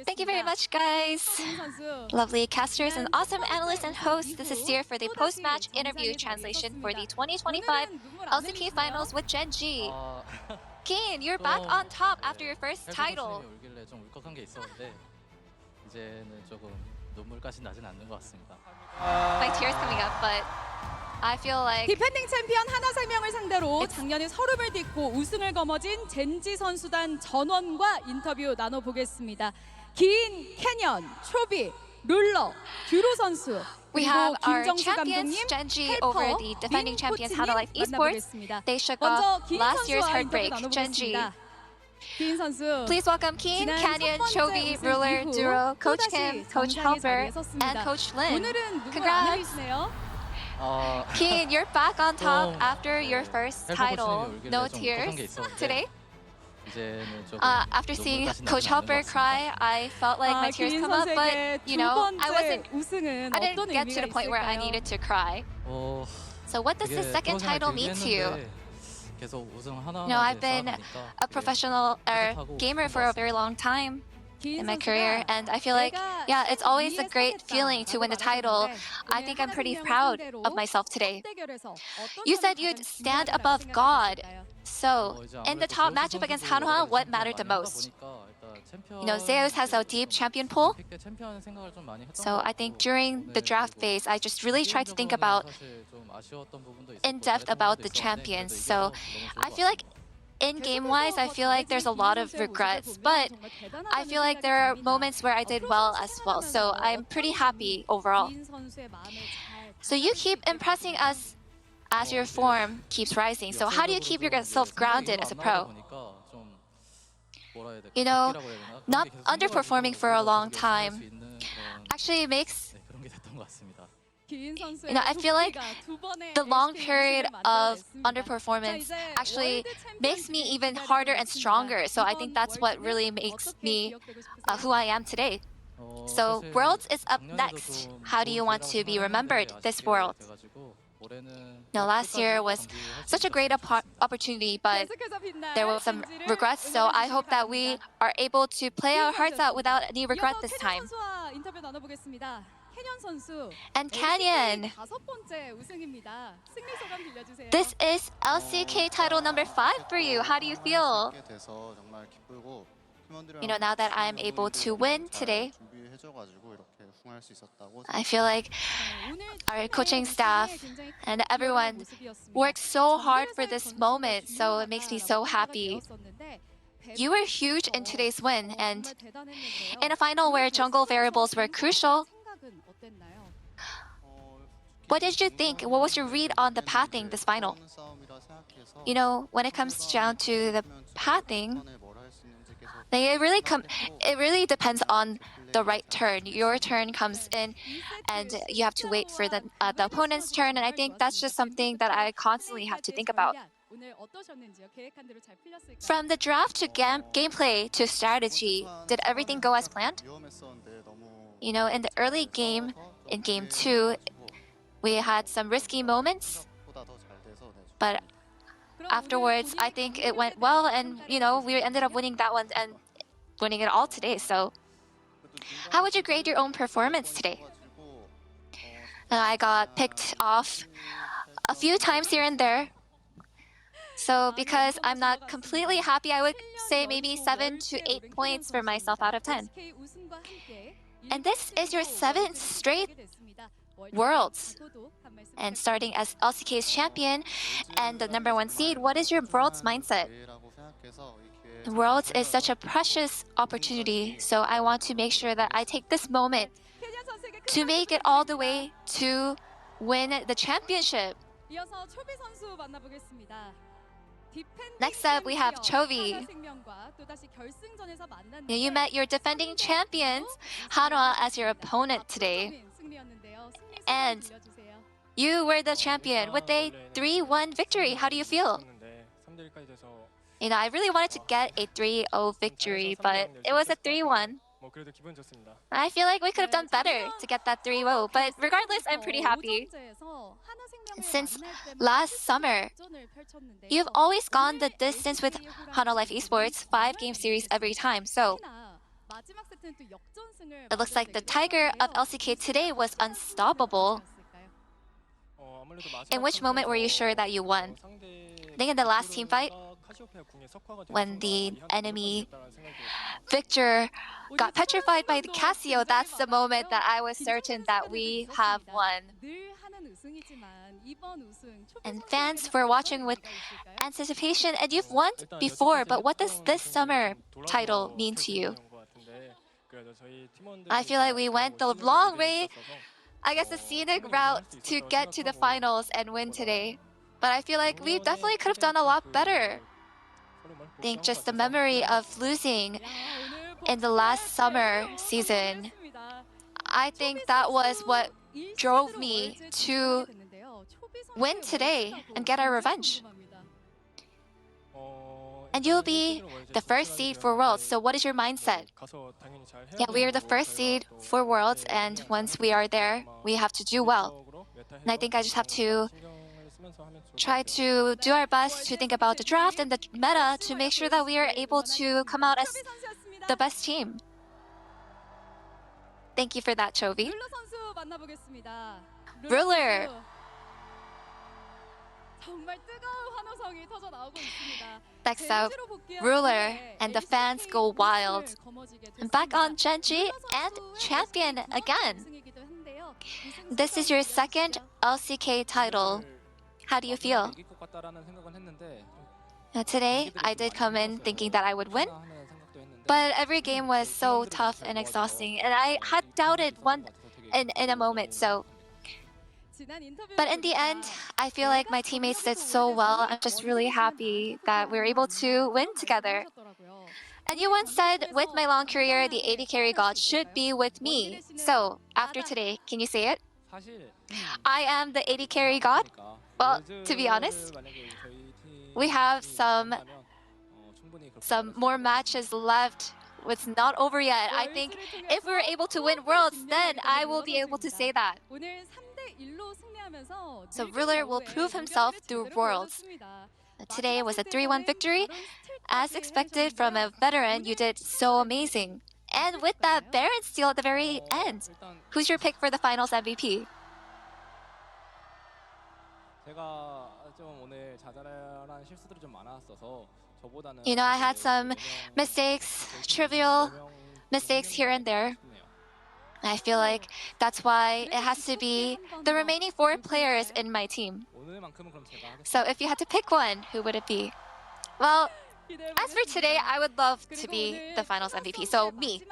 Thank you very much, guys. Lovely casters and awesome analysts and hosts. This is Steer for the post-match interview translation for the 2025 LCK Finals with Gen G. 아, Keen, you're back on top after your first title. 울길래 좀 울컥한 게 있었는데 이제는 조금 눈물까지 나진 않는 것 같습니다. My tears coming up, but I feel like 디펜딩 챔피언 하나생명을 상대로 작년에 서름을 딛고 우승을 거머쥔 젠지 선수단 전원과 인터뷰 나눠보겠습니다. 긴 캐년, 초비, 룰러, 듀로 선수 we 그리고 have our 김정수 champions, 감독님, Gen G, 헬퍼, over the defending 민 champions, 코치님 How to Life Esports. 만나보겠습니다. They shook 먼저 off 긴 last year's 선수와 인터뷰 heartbreak, Gen G. 나눠보겠습니다. 긴 선수, Please welcome Keen, 지난 Canyon, 첫 번째 Chobi, 우승 Ruler, 이후 Duro, Coach 또다시 Kim, Coach 정상의 Helper, 자리에 섰습니다. and Coach Lin. 오늘은 누구 안 Congrats. 흘리시네요? 아, Keen, you're back on top 좀, after your first 헬퍼 title. 코치님이 울길래 No 좀 tears 울컥한 게 있었는데 today. 이제는 조금 After seeing 눈물까지 Coach 나진 않는 Helper 것 같습니다. cry, I felt like my tears 긴 come up, but 선수에게 you 두 know, I 번째 우승은 I 어떤 didn't get to 의미가 the point where I 있을까요? needed to cry. 어, So what does 되게 the second 프로그램을 title 길게 mean to you? 했는데 계속 우승 하나 You know, I've 하나 been 쌓아가니까 a professional 뿌듯하고 gamer 기쁜 for 것 a very long time 긴 in my 선수가 career, and I feel like, yeah, it's always a great 위에 feeling to win the title. 서겠다라고 I think I'm pretty 말하셨는데 proud 오늘 of myself today. 대결에서 어떤 You 점이 said 가장 you'd stand 중요하다고 above God. 생각하셨을까요? So, in the top matchup against Hanwha, what mattered the most? You know, Zeus has a deep champion pool. So I think during the draft phase, I just really tried to think about in depth about the champions. So I feel like in game wise, I feel like there's a lot of regrets, but I feel like there are moments where I did well as well. So I'm pretty happy overall. 긴 선수의 마음을 잘 So you keep impressing us as your form keeps rising. So how do you keep yourself grounded as a pro? You know, not underperforming for a long time actually makes, 긴 I feel like 두 번의 the long LCK period 우승을 of 만들어냈습니다. underperformance 자, 이제 actually 월드 makes me 챔피언십이 even 기다리고 harder and 있습니다. stronger. So I think 이번 that's what 월드는 really makes 어떻게 me 기억되고 싶으세요? who I am today. So Worlds is up next. How do you want to be remembered this World? Now, last year was such a great opportunity, but 계속해서 빛나는 there was some 젠지를 regrets. So I hope that we are able to play our hearts out without any regret 이어서 this 캐년 time. 선수와 인터뷰 나눠보겠습니다. 캐년 선수. And Canyon, 다섯 번째 우승입니다. 승리 소감 들려주세요. this is LCK title number 5 for you. How do you feel? You know, now that I'm able to win today, I feel like our coaching staff and everyone worked so hard for this moment, so it makes me so happy. You were huge in today's win, and in a final where jungle variables were crucial, what did you think? What was your read on the pathing this final? You know, when it comes down to the pathing, it really depends on the right turn. Your turn comes in, and you have to wait for the opponent's turn. And I think that's just something that I constantly have to think about. 오늘 어떠셨는지요? 계획한 대로 잘 풀렸을까요? From the draft to gameplay to strategy, did everything go as planned? You know, in the early game, in game 2, we had some risky moments, but afterwards, I think it went well, and you know, we ended up winning that one and winning it all today. So, how would you grade your own performance today? I got picked off a few times here and there. So, because I'm not completely happy, I would say maybe 7 to 8 points for myself out of 10. And this is your 7th straight Worlds. And starting as LCK's champion and the number 1 seed, what is your Worlds mindset? Worlds is such a precious opportunity, so I want to make sure that I take this moment to make it all the way to win the championship. 이어서 초비 선수 만나보겠습니다. Next up, we have Chobi. 하나생명과 또다시 결승전에서 만났는데 You met your defending champions, Hanwha, as your opponent today. 승리였는데요. 승리 소감 And 들려주세요. You were the champion with a 3-1 victory. How do you feel? 3대1까지 돼서 You know, I really wanted to get a 3-0 victory, but it was a 3-1. 뭐 그래도 기분 좋습니다. I feel like we could have done better to get that 3-0, but regardless, I'm pretty happy. Since last summer, you've always gone the distance with Hana Life Esports, 5-game series every time. So, 마지막 세트는 또 역전승을 It looks like the 만들어내기도 Tiger of 했는데요. LCK today was 어떤 unstoppable. 상황이었을까요? In which moment were you sure that you won? I think in the last team fight, when the enemy Victor got petrified by the Casio, that's the moment that I was certain that we have won. 늘 하는 우승이지만 이번 우승 초비 And 선수에게는 fans were watching 어떤 with 의미가 있을까요? anticipation, and you've won before, but what does this summer title mean to you? I feel like we went the long way, I guess the scenic route to get to the finals and win today. But I feel like we definitely could have done a lot better. I think just the memory of losing in the last summer season, I think that was what drove me to win today and get our revenge. And you'll be the first seed for Worlds, so what is your mindset? Yeah, we are the first seed for Worlds, and once we are there, we have to do well. And I think I just have to try to do our best to think about the draft and the meta to make sure that we are able to come out as the best team. Thank you for that, Chovy. 룰러 선수 만나보겠습니다. Ruler. 선수. 정말 뜨거운 환호성이 터져 나오고 있습니다. Next up, Ruler and the fans go wild. And back on Genji and champion again. This is your second LCK title. How do you feel? Today, I did come in thinking that I would win, but every game was so tough and exhausting, and I had doubted one in a moment. But in the end, I feel like my teammates did so well. I'm just really happy that we were able to win together. And you once said, with my long career, the AD carry god should be with me. So, after today, can you say it? I am the AD carry god? Well, to be honest, we have some more matches left. It's not over yet. I think if we're able to win Worlds, then I will be able to say that. So Ruler will prove himself through Worlds. Today was a 3-1 victory. As expected from a veteran, you did so amazing. And with that Baron steal at the very end, who's your pick for the finals MVP? You know, I had some mistakes, trivial mistakes here and there. I feel like that's why it has to be the remaining 4 players in my team. So if you had to pick one, who would it be? Well, as for today, I would love to be the finals MVP, so me.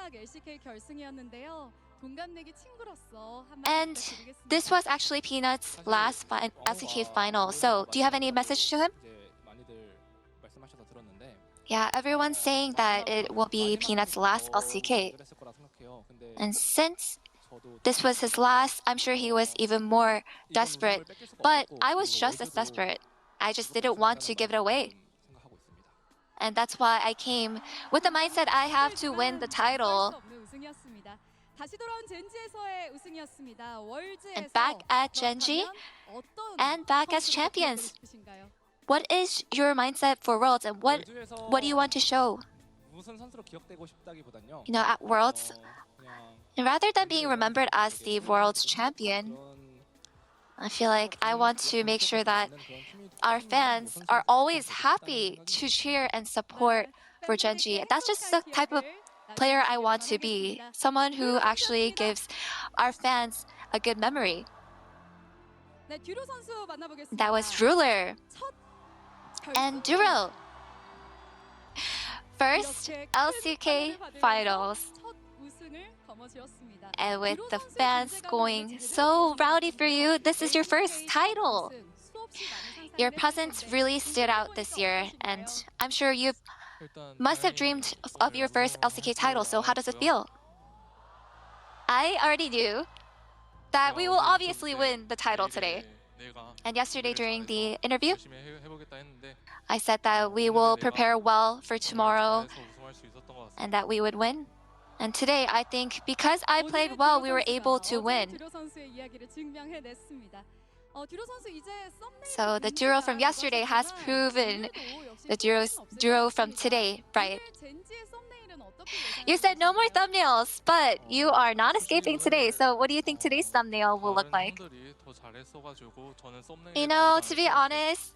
And this was actually Peanut's last LCK final, so do you have any message to him? Yeah, everyone's saying that it will be Peanut's last LCK. And since this was his last, I'm sure he was even more desperate. But I was just as desperate. I just didn't want to give it away. And that's why I came with the mindset I have to win the title. And back at Genji and back as champions. What is your mindset for Worlds, and what do you want to show? You know, at Worlds, rather than being remembered as the World's champion, I feel like I want to make sure that our fans are always happy to cheer and support for Genji. That's just the type of player I want to be. Someone who actually gives our fans a good memory. That was Ruler. And Duro. First LCK finals. And with the fans going so rowdy for you, this is your first title. Your presence really stood out this year, and I'm sure you must have dreamed of your first LCK title, so how does it feel? I already knew that we will obviously win the title today. And yesterday during the interview, I said that we will prepare well for tomorrow and that we would win. And today, I think because I played well, we were able to win. So the duo from yesterday has proven the duo from today, right? You said no more thumbnails, but you are not escaping today. So what do you think today's thumbnail will look like? 형들이 더 잘했어가지고 저는 썸네일에 You know, 넣지 to be 않을 것 같아요. honest,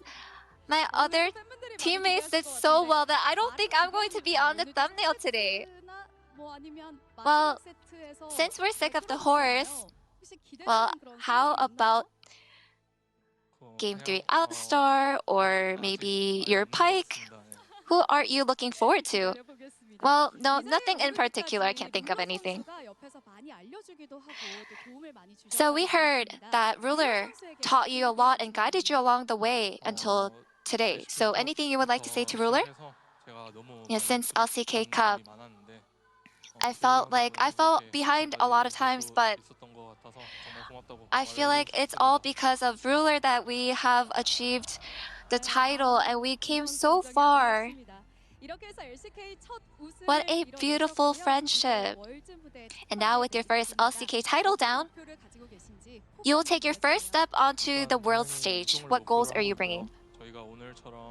my other teammates did so well that I don't think I'm going to be on the thumbnail today. Well, since we're sick of the horse, well, how about Game 3 Alistar or maybe your Pike? Who are you looking forward to? Well, no, nothing in particular. I can't think of anything. So we heard that Ruler taught you a lot and guided you along the way until today. So anything you would like to say to Ruler? Yeah, since LCK Cup, I felt behind a lot of times, but I feel like it's all because of Ruler that we have achieved the title and we came so far. What a beautiful friendship. And now with your first LCK title down, you'll take your first step onto the world stage. What goals are you bringing?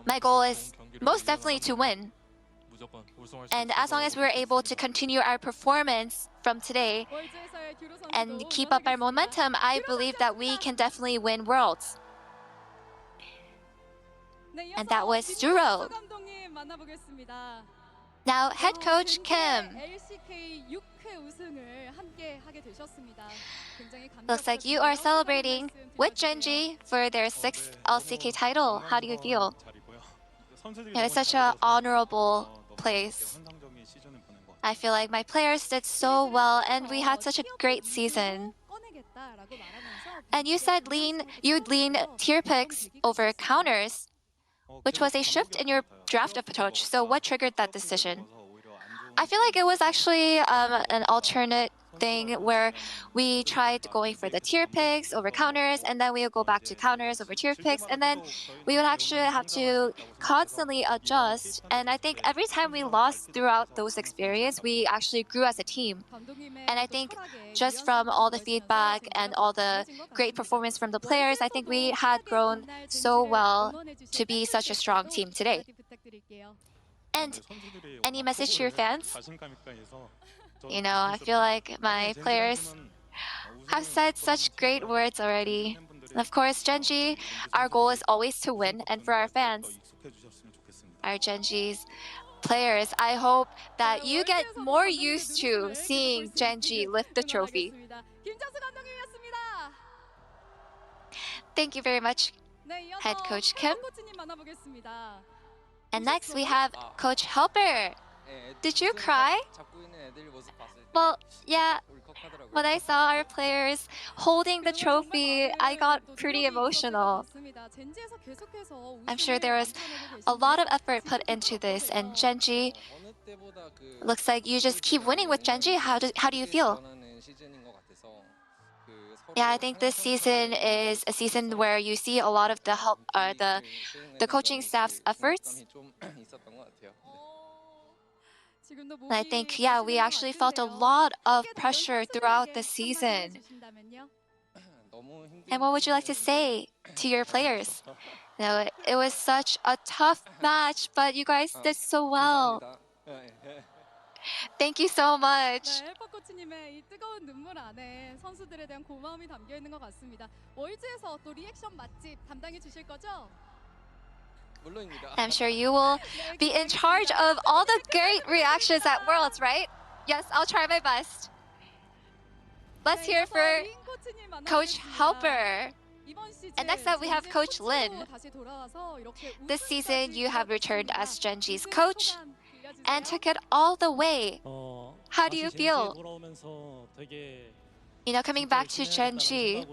My goal is most definitely to win. And as long as we're able to continue our performance from today and keep up our momentum, I believe that we can definitely win Worlds. And that was Duro. Now, head coach Kim. Looks like you are celebrating with Genji for their 6th LCK title. How do you feel? Yeah, it's such an honorable place. I feel like my players did so well and we had such a great season. And you said you'd lean tier picks over counters, which was a shift in your draft approach. So what triggered that decision? I feel like it was actually an alternate thing where we tried going for the tier picks over counters, and then we would go back to counters over tier picks, and then we would actually have to constantly adjust. And I think every time we lost throughout those experiences, we actually grew as a team. And I think just from all the feedback and all the great performance from the players, I think we had grown so well to be such a strong team today. And any message to your fans? You know, I feel like my players have said such great words already. And of course, Genji, our goal is always to win. And for our fans, our Genji's players, I hope that you get more used to seeing Genji lift the trophy. Thank you very much, head coach Kim. And next we have Coach Helper. Did you cry? Well, yeah. When I saw our players holding the trophy, I got pretty emotional. I'm sure there was a lot of effort put into this, and Genji, looks like you just keep winning with Genji. How do you feel? Yeah, I think this season is a season where you see a lot of the help, the coaching staff's efforts. And I think, yeah, we actually felt a lot of pressure throughout the season. And what would you like to say to your players? You know, it was such a tough match, but you guys did so well. Thank you so much. 헬퍼 코치님의 이 뜨거운 눈물 안에 선수들에 대한 고마움이 담겨 있는 것 같습니다. 월즈에서 또 리액션 맛집 담당해 주실 거죠? 물론입니다. I'm sure you will be in charge of all the great reactions at Worlds, right? Yes, I'll try my best. Let's hear for Coach Helper. And next up we have Coach Lin. This season you have returned as Genji's coach and took it all the way. How do you feel? You know, coming back to Genji,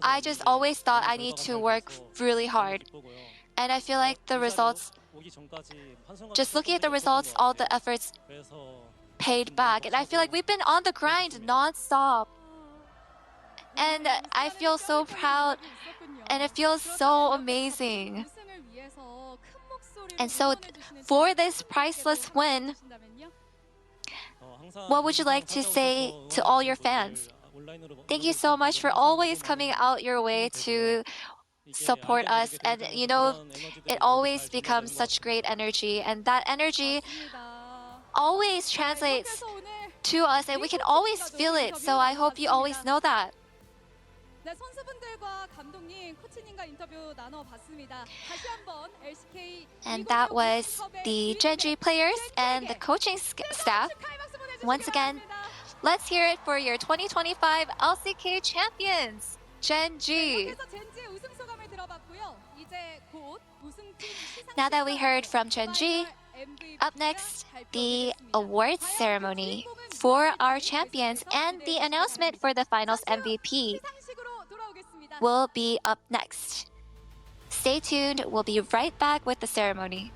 I just always thought I need to work really hard. And I feel like the results, just looking at the results, all the efforts paid back. And I feel like we've been on the grind non-stop. And I feel so proud and it feels so amazing. And so for this priceless win, what would you like to say to all your fans? Thank you so much for always coming out your way to support us. And you know, it always becomes such great energy. And that energy always translates to us and we can always feel it. So I hope you always know that. 네, 선수분들과 감독님, 코치님과 인터뷰 나눠봤습니다. 다시 한번 LCK And that was the Genji players and the coaching staff. Once again, let's hear it for your 2025 LCK champions, Genji. Now that we heard from Genji, up next, the awards ceremony for our champions and the announcement for the finals MVP will be up next. Stay tuned, we'll be right back with the ceremony.